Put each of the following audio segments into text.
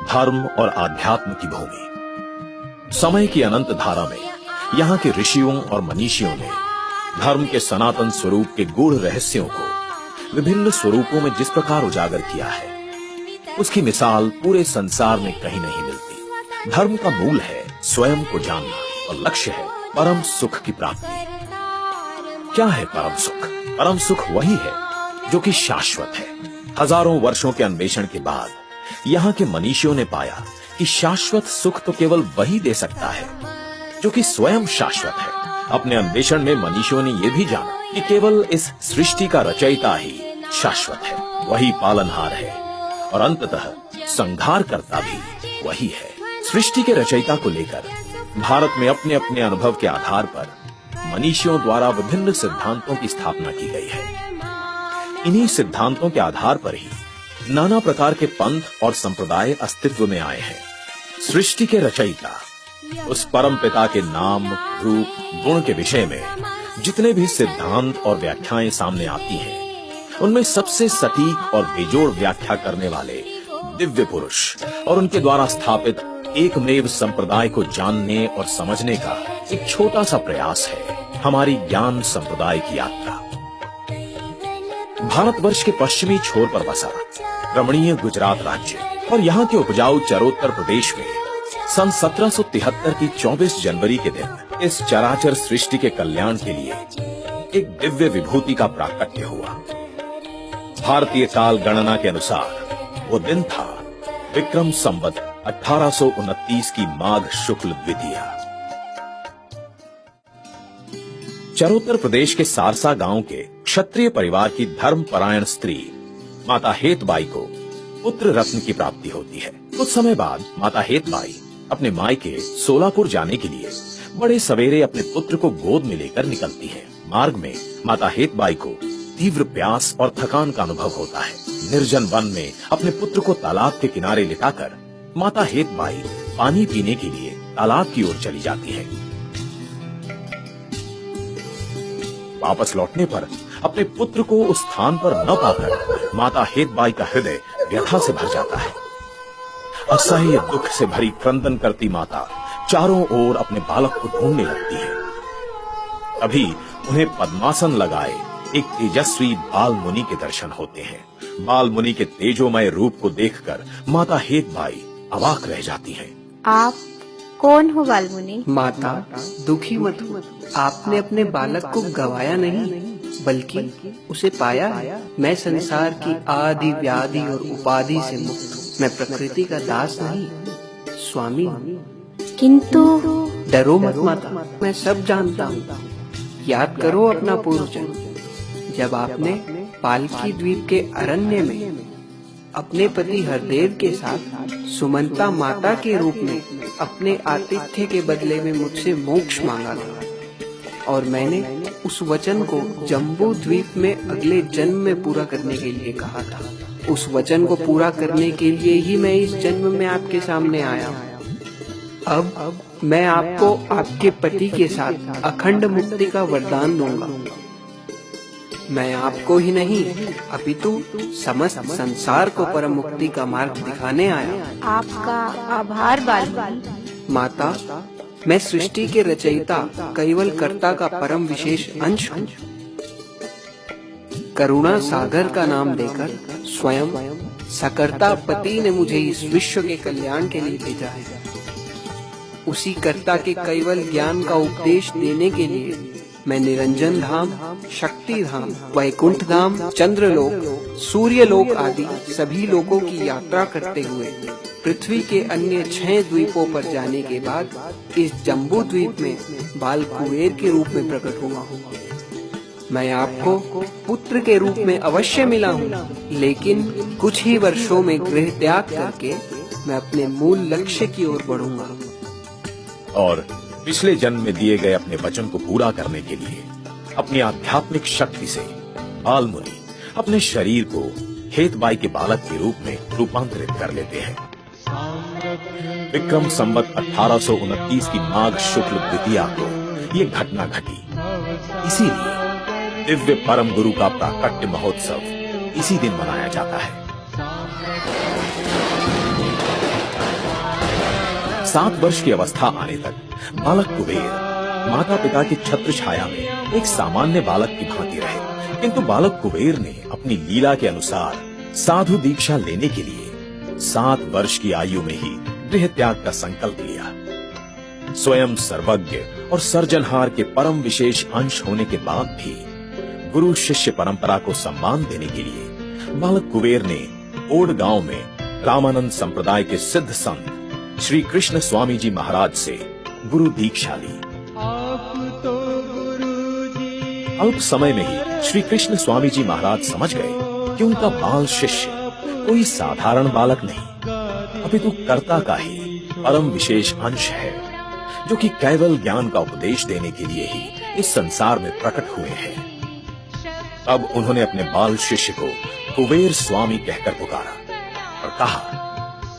धर्म और आध्यात्म की भूमि। समय की अनंत धारा में यहाँ के ऋषियों और मनीषियों ने धर्म के सनातन स्वरूप के गूढ़ रहस्यों को विभिन्न स्वरूपों में जिस प्रकार उजागर किया है, उसकी मिसाल पूरे संसार में कहीं नहीं मिलती। धर्म का मूल है स्वयं को जानना और लक्ष्य है परम सुख की प्राप्ति। क्या है परम सुख? परम सुख वही है जो कि शाश्वत है। हजारों वर्षों के अन्वेषण के बाद यहाँ के मनीषियों ने पाया कि शाश्वत सुख तो केवल वही दे सकता है जो कि स्वयं शाश्वत है। अपने अन्वेषण में मनीषियों ने यह भी जाना कि केवल इस सृष्टि का रचयिता ही शाश्वत है, वही पालनहार है और अंततः संहार करता भी वही है। सृष्टि के रचयिता को लेकर भारत में अपने अपने अनुभव के आधार पर मनीषियों द्वारा विभिन्न सिद्धांतों की स्थापना की गई है। इन्हीं सिद्धांतों के आधार पर ही नाना प्रकार के पंथ और संप्रदाय अस्तित्व में आए हैं। सृष्टि के रचयिता उस परम पिता के नाम, रूप, गुण के विषय में जितने भी सिद्धांत और व्याख्याएं सामने आती हैं, उनमें सबसे सटीक और बेजोड़ व्याख्या करने वाले दिव्य पुरुष और उनके द्वारा स्थापित एकमेव संप्रदाय को जानने और समझने का एक छोटा सा प्रयास है हमारी ज्ञान संप्रदाय की यात्रा। भारतवर्ष के पश्चिमी छोर पर बसा रमणीय गुजरात राज्य और यहाँ के उपजाऊ चरोत्तर प्रदेश में सन 1773 की 24 जनवरी के दिन इस चराचर सृष्टि के कल्याण के लिए एक दिव्य विभूति का प्राकट्य हुआ। भारतीय काल गणना के अनुसार वो दिन था विक्रम संवत 1829 की माघ शुक्ल द्वितीया। चरोत्तर प्रदेश के सारसा गांव के क्षत्रिय परिवार की धर्मपरायण स्त्री माता हेतबाई को पुत्र रत्न की प्राप्ति होती है। कुछ समय बाद माता हेतबाई अपने मायके सोलापुर जाने के लिए बड़े सवेरे अपने पुत्र को गोद में लेकर निकलती है। मार्ग में माता हेतबाई को तीव्र प्यास और थकान का अनुभव होता है। निर्जन वन में अपने पुत्र को तालाब के किनारे लिटाकर माता हेतबाई पानी पीने के लिए तालाब की ओर चली जाती है। वापस लौटने पर अपने पुत्र को उस स्थान पर न पाकर माता हेतबाई का हृदय व्यथा से भर जाता है। असह्य दुख से भरी क्रंदन करती माता चारों ओर अपने बालक को ढूंढने लगती है। अभी उन्हें पद्मासन लगाए एक तेजस्वी बाल मुनि के दर्शन होते हैं। बाल मुनि के तेजोमय रूप को देखकर माता हेतबाई अवाक रह जाती हैं। आप कौन हो बाल मुनि? माता दुखी मत हो, आपने अपने बालक को गवाया नहीं बल्कि उसे पाया है। मैं संसार की आदि व्याधि और उपाधि से मुक्त हूँ। मैं प्रकृति का दास नहीं, स्वामी हूँ। किंतु डरो मत माता, मैं सब जानता हूँ। याद करो अपना पूर्व जन्म, जब आपने पालकी द्वीप के अरण्य में अपने पति हरदेव के साथ सुमंता माता के रूप में अपने आतिथ्य के बदले में मुझसे मोक्ष मांगा था और मैंने उस वचन को जम्बू द्वीप में अगले जन्म में पूरा करने के लिए कहा था। उस वचन को पूरा करने के लिए ही मैं इस जन्म में आपके सामने आया हूँ। अब मैं आपको आपके पति के साथ अखंड मुक्ति का वरदान दूंगा। मैं आपको ही नहीं अपितु समस्त संसार को परम मुक्ति का मार्ग दिखाने आया। आपका आभार बाल मुनि। माता, मैं सृष्टि के रचयिता केवल कर्ता का परम विशेष अंश हूँ। करुणा सागर का नाम देकर स्वयं सकर्ता पति ने मुझे इस विश्व के कल्याण के लिए भेजा है। उसी कर्ता के केवल ज्ञान का उपदेश देने के लिए मैं निरंजन धाम, शक्ति धाम, वैकुंठ धाम, चंद्रलोक, सूर्यलोक आदि सभी लोकों की यात्रा करते हुए पृथ्वी के अन्य 6 द्वीपों पर जाने के बाद इस जम्बू द्वीप में बाल कुबेर के रूप में प्रकट हुआ हूँ। मैं आपको पुत्र के रूप में अवश्य मिला हूँ, लेकिन कुछ ही वर्षों में गृह त्याग करके मैं अपने मूल लक्ष्य की ओर बढ़ूंगा। और पिछले जन्म में दिए गए अपने वचन को पूरा करने के लिए अपनी आध्यात्मिक शक्ति से बाल मुनि अपने शरीर को हेतबाई के बालक के रूप में रूपांतरित कर लेते हैं। विक्रम संवत 1829 की माघ शुक्ल द्वितीया को ये घटना घटी। इसीलिए दिव्य परम गुरु का प्राकट्य महोत्सव इसी दिन मनाया जाता है। 7 वर्ष की अवस्था आने तक बालक कुबेर माता पिता की छत्र छाया में एक सामान्य बालक की भांति रहे, किंतु बालक कुबेर ने अपनी लीला के अनुसार साधु दीक्षा लेने के लिए 7 वर्ष की आयु में ही गृह त्याग का संकल्प लिया। स्वयं सर्वज्ञ और सर्जनहार के परम विशेष अंश होने के बाद भी गुरु शिष्य परंपरा को सम्मान देने के लिए बालक कुबेर ने ओड गांव में रामानंद संप्रदाय के सिद्ध संत श्री कृष्ण स्वामी जी महाराज से गुरु दीक्षा ली। अल्प समय में ही श्री कृष्ण स्वामी जी महाराज समझ गए कि उनका बाल शिष्य कोई साधारण बालक नहीं, अपितु कर्ता का ही परम विशेष अंश है, जो कि केवल ज्ञान का उपदेश देने के लिए ही इस संसार में प्रकट हुए हैं। अब उन्होंने अपने बाल शिष्य को कुबेर स्वामी कहकर पुकारा और कहा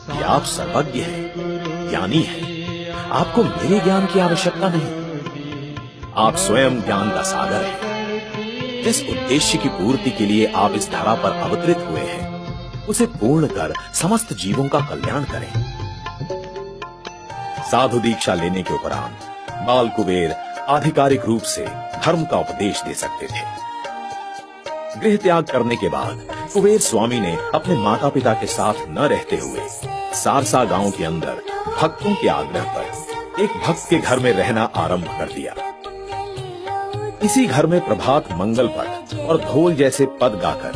कि आप सर्वज्ञ हैं, ज्ञानी हैं, आपको मेरे ज्ञान की आवश्यकता नहीं। आप स्वयं ज्ञान का सागर हैं। जिस उद्देश्य की पूर्ति के लिए आप इस धरा पर अवतरित हुए हैं, उसे पूर्ण कर समस्त जीवों का कल्याण करें। साधु दीक्षा लेने के उपरांत बाल कुबेर आधिकारिक रूप से धर्म का उपदेश दे सकते थे। गृह त्याग करने के बाद कुबेर स्वामी ने अपने माता पिता के साथ न रहते हुए सारसा गांव के अंदर भक्तों के आग्रह पर एक भक्त के घर में रहना आरंभ कर दिया। इसी घर में प्रभात मंगल पद और ढोल जैसे पद गाकर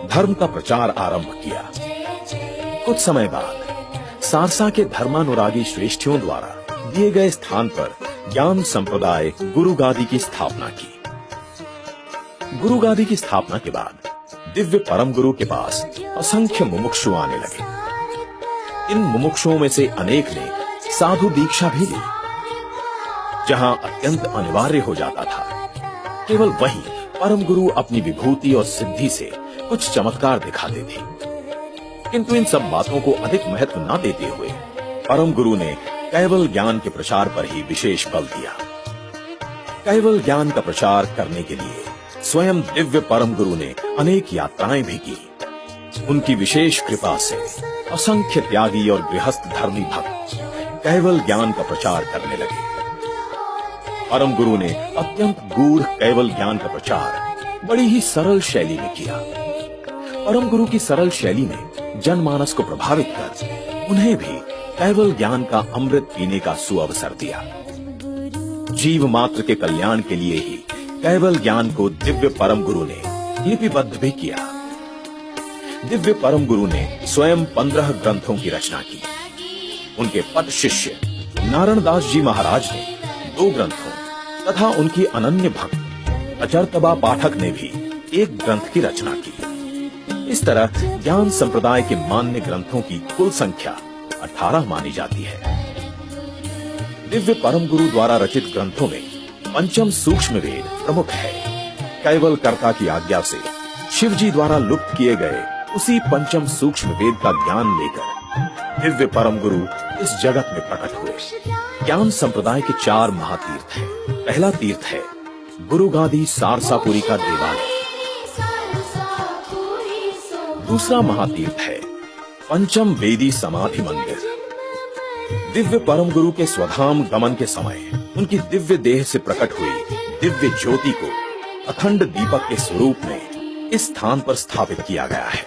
धर्म का प्रचार आरंभ किया। कुछ समय बाद सारसा के धर्मानुरागी श्रेष्ठियों द्वारा दिए गए स्थान पर ज्ञान संप्रदाय गुरु गादी की स्थापना की। गुरु गादी की स्थापना के बाद दिव्य परम गुरु के पास असंख्य मुमुक्षु आने लगे। इन मुमुक्षुओं में से अनेक ने साधु दीक्षा भी ली। जहां अत्यंत अनिवार्य हो जाता था, केवल वहीं परम गुरु अपनी विभूति और सिद्धि से कुछ चमत्कार दिखाते थे। किंतु इन सब बातों को अधिक महत्व न देते हुए परम गुरु ने केवल ज्ञान के प्रचार पर ही विशेष बल दिया। केवल ज्ञान का प्रचार करने के लिए स्वयं दिव्य परम गुरु ने अनेक यात्राएं भी की। उनकी विशेष कृपा से असंख्य त्यागी और गृहस्थ धर्मी भक्त केवल ज्ञान का प्रचार करने लगे। परम गुरु ने अत्यंत गूढ़ केवल ज्ञान का प्रचार बड़ी ही सरल शैली में किया। परम गुरु की सरल शैली ने जनमानस को प्रभावित कर उन्हें भी केवल ज्ञान का अमृत पीने का सुअवसर दिया। जीव मात्र के कल्याण के लिए ही केवल ज्ञान को दिव्य परम गुरु ने लिपिबद्ध भी किया। दिव्य परम गुरु ने स्वयं 15 ग्रंथों की रचना की। उनके पट शिष्य नारायण दास जी महाराज ने 2 ग्रंथों तथा उनकी अनन्य भक्त अचरतबा पाठक ने भी 1 ग्रंथ की रचना की। इस तरह ज्ञान संप्रदाय के मान्य ग्रंथों की कुल संख्या 18 मानी जाती है। दिव्य परम गुरु द्वारा रचित ग्रंथों में पंचम सूक्ष्म वेद प्रमुख है। केवल कर्ता की आज्ञा से शिव जी द्वारा लुप्त किए गए उसी पंचम सूक्ष्म वेद का ज्ञान लेकर दिव्य परम गुरु इस जगत में प्रकट हुए। ज्ञान संप्रदाय के 4 महातीर्थ हैं। पहला तीर्थ है गुरु गादी सारसापुरी का देवालय। दूसरा महातीर्थ है पंचम वेदी समाधि मंदिर। दिव्य परम गुरु के स्वधाम गमन के समय उनकी दिव्य देह से प्रकट हुई दिव्य ज्योति को अखंड दीपक के स्वरूप में इस स्थान पर स्थापित किया गया है।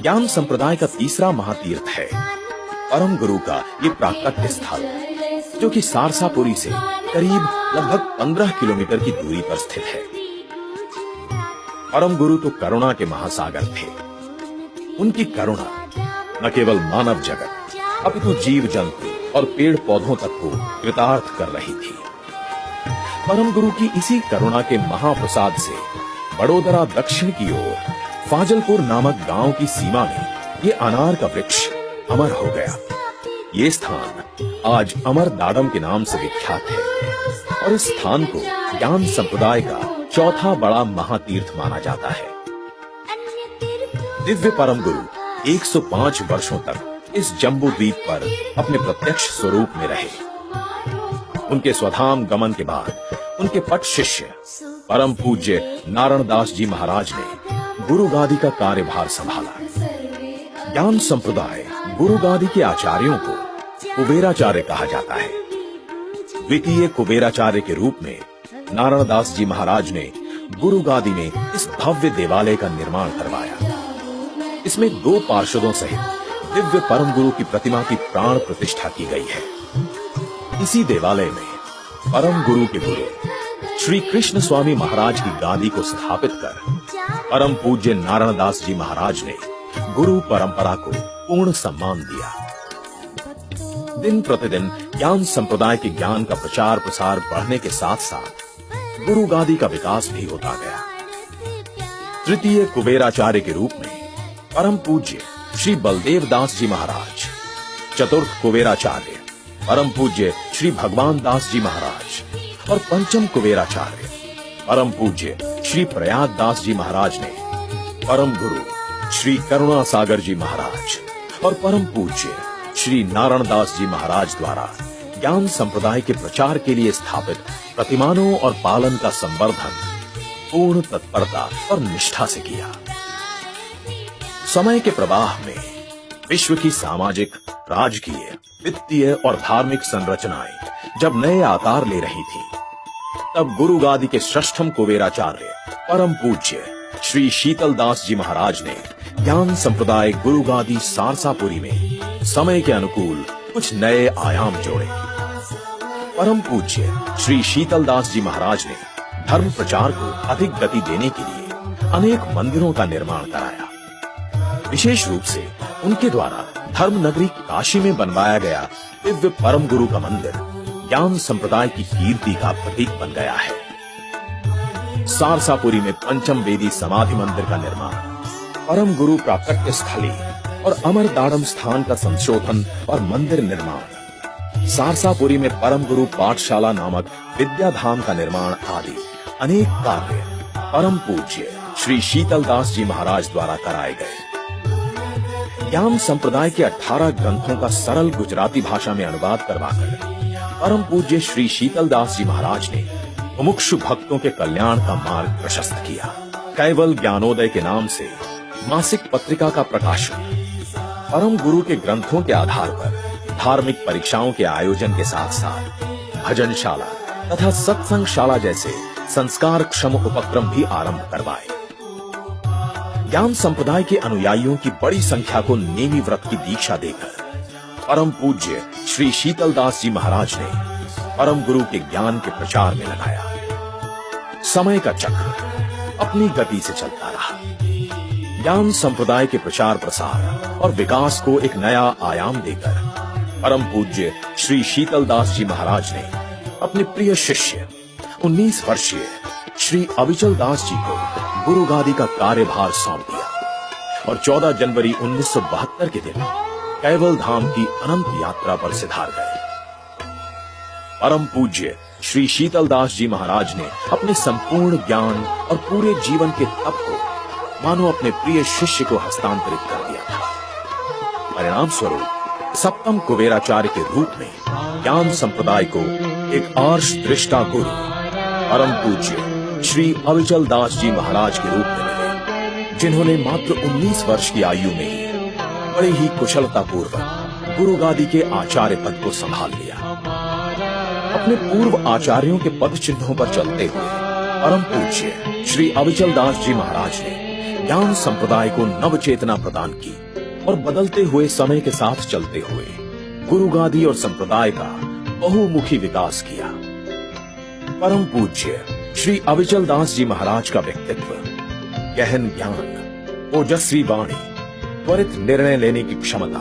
ज्ञान संप्रदाय का तीसरा महातीर्थ है परम गुरु का ये प्राकट्य स्थल, जो कि सारसापुरी से करीब लगभग 15 किलोमीटर की दूरी पर स्थित है। परम गुरु तो करुणा के महासागर थे। उनकी करुणा न केवल मानव जगत अपितु जीव जंतु और पेड़ पौधों तक को कृतार्थ कर रही थी। परम गुरु की इसी करुणा के महाप्रसाद से बड़ोदरा दक्षिण की ओर फाजलपुर नामक गांव की सीमा में ये अनार का वृक्ष अमर हो गया। ये स्थान आज अमर दाडम के नाम से विख्यात है और इस स्थान को ज्ञान संप्रदाय का चौथा बड़ा महातीर्थ माना जाता है। दिव्य परम गुरु 105 वर्षों तक इस जम्बू द्वीप पर अपने प्रत्यक्ष स्वरूप में रहे। उनके स्वधाम गमन के बाद उनके पट शिष्य परम पूज्य नारायण दास जी महाराज ने गुरु गादी का कार्यभार संभाला। ज्ञान संप्रदाय गुरु गादी के आचार्यों को कुबेराचार्य कहा जाता है। द्वितीय कुबेराचार्य के रूप में नारायण दास जी महाराज ने गुरु गादी में इस भव्य देवालय का निर्माण करवाया। इसमें 2 पार्षदों सहित दिव्य परम गुरु की प्रतिमा की प्राण प्रतिष्ठा की गई है। इसी देवालय में परम गुरु के गुरु श्री कृष्ण स्वामी महाराज की गादी को स्थापित कर परम पूज्य नारायण दास जी महाराज ने गुरु परंपरा को पूर्ण सम्मान दिया। दिन प्रतिदिन ज्ञान संप्रदाय के ज्ञान का प्रचार प्रसार बढ़ने के साथ साथ गुरु गादी का विकास भी होता गया। तृतीय कुबेराचार्य के रूप में परम पूज्य श्री बलदेव दास जी महाराज, चतुर्थ कुबेराचार्य परम पूज्य श्री भगवान दास जी महाराज और पंचम कुबेराचार्य परम पूज्य श्री प्रयाग दास जी महाराज ने परम गुरु श्री करुणा सागर जी महाराज और परम पूज्य श्री नारायण दास जी महाराज द्वारा ज्ञान संप्रदाय के प्रचार के लिए स्थापित प्रतिमानों और पालन का संवर्धन पूर्ण तत्परता और निष्ठा से किया। समय के प्रवाह में विश्व की सामाजिक, राजकीय, वित्तीय और धार्मिक संरचनाएं जब नए आकार ले रही थी, तब गुरु गादी के षष्ठम कुबेराचार्य परम पूज्य श्री शीतल दास जी महाराज ने ज्ञान संप्रदाय गुरु गादी सारसापुरी में समय के अनुकूल कुछ नए आयाम जोड़े। परम पूज्य श्री शीतल दास जी महाराज ने धर्म प्रचार को अधिक गति देने के लिए अनेक मंदिरों का निर्माण कराया। विशेष रूप से उनके द्वारा धर्म नगरी काशी में बनवाया गया दिव्य परम गुरु का मंदिर ज्ञान संप्रदाय की कीर्ति का प्रतीक बन गया है। सारसापुरी में पंचम वेदी समाधि मंदिर का निर्माण, परम गुरु प्राकट्य स्थली और अमर दाड़म स्थान का संशोधन और मंदिर निर्माण, सारसापुरी में परम गुरु पाठशाला नामक विद्याधाम का निर्माण आदि अनेक कार्य परम पूज्य श्री शीतल दास जी महाराज द्वारा कराए गए। ज्ञान संप्रदाय के 18 ग्रंथों का सरल गुजराती भाषा में अनुवाद करवाकर परम पूज्य श्री शीतल दास जी महाराज ने मुमुक्षु भक्तों के कल्याण का मार्ग प्रशस्त किया। कैवल ज्ञानोदय के नाम से मासिक पत्रिका का प्रकाशन, परम गुरु के ग्रंथों के आधार पर धार्मिक परीक्षाओं के आयोजन के साथ साथ भजनशाला तथा सत्संगशाला जैसे संस्कार क्षम उपक्रम भी आरंभ करवाए। ज्ञान संप्रदाय के अनुयायियों की बड़ी संख्या को नेमी व्रत की दीक्षा देकर परम पूज्य श्री शीतल दास जी महाराज ने परम गुरु के ज्ञान के प्रचार में लगाया। समय का चक्र अपनी गति से चलता रहा। ज्ञान संप्रदाय के प्रचार प्रसार और विकास को एक नया आयाम देकर परम पूज्य श्री शीतल दास जी महाराज ने अपने प्रिय शिष्य 19 वर्षीय श्री अविचल दास जी को गुरु गादी का कार्यभार सौंप दिया और 14 जनवरी 1972 के दिन कैवल धाम की अनंत यात्रा पर सिधार गए। परम पूज्य श्री शीतल दास जी महाराज ने अपने संपूर्ण ज्ञान और पूरे जीवन के तप को मानो अपने प्रिय शिष्य को हस्तांतरित कर दिया था। परिणाम स्वरूप सप्तम कुबेराचार्य के रूप में ज्ञान संप्रदाय को एक आर्ष दृष्टा गुरु परम पूज्य श्री अविचल दास जी महाराज के रूप में मिले, जिन्होंने मात्र 19 वर्ष की आयु में ही बड़े ही कुशलता पूर्वक गुरु गादी के आचार्य पद को संभाल लिया। अपने पूर्व आचार्यों के पद चिन्हों पर चलते हुए परम पूज्य श्री अविचल दास जी महाराज ने ज्ञान संप्रदाय को नव चेतना प्रदान की और बदलते हुए समय के साथ चलते हुए गुरु गादी और संप्रदाय का बहुमुखी विकास किया। परम पूज्य श्री अविचल दास जी महाराज का व्यक्तित्व गहन ज्ञान, ओजस्वी वाणी, त्वरित निर्णय लेने की क्षमता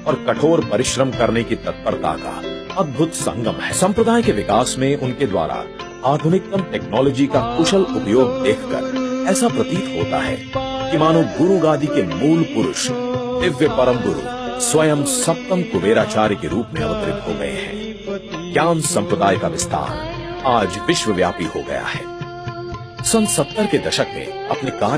और कठोर परिश्रम करने की तत्परता का अद्भुत संगम है। संप्रदाय के विकास में उनके द्वारा आधुनिकतम टेक्नोलॉजी का कुशल उपयोग देखकर ऐसा प्रतीत होता है कि मानो गुरु गादी के मूल पुरुष दिव्य परम गुरु स्वयं सप्तम कुबेराचार्य के रूप में अवतरित हो गए हैं। ज्ञान संप्रदाय का विस्तार आज विश्वव्यापी हो गया है। सन 70 के दशक में अपने कार्य